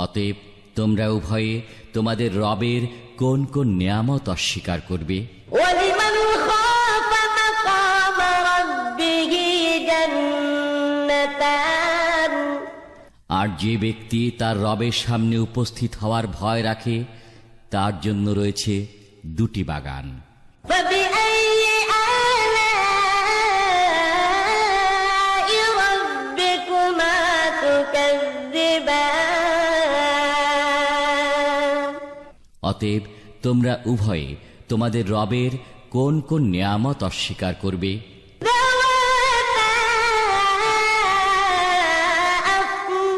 অতএব তোমরা উভয়ে তোমাদের রবের কোন কোন নিয়ামত অস্বীকার করবে? وَلِمَنْ خَافَ مَقَامَ رَبِّهِ جَنَّتَانِ আর যে ব্যক্তি তার রবের সামনে উপস্থিত হওয়ার ভয় রাখে তার জন্য রয়েছে দুটি বাগান। فَبِأَيِّ آلَاءِ رَبِّكُمَا تُكَذِّبَانِ অতএব তোমরা উভয়ে তোমাদের রবের কোন কোন নিয়ামত অস্বীকার করবে? ذَوَاتَا أَفْنَانٍ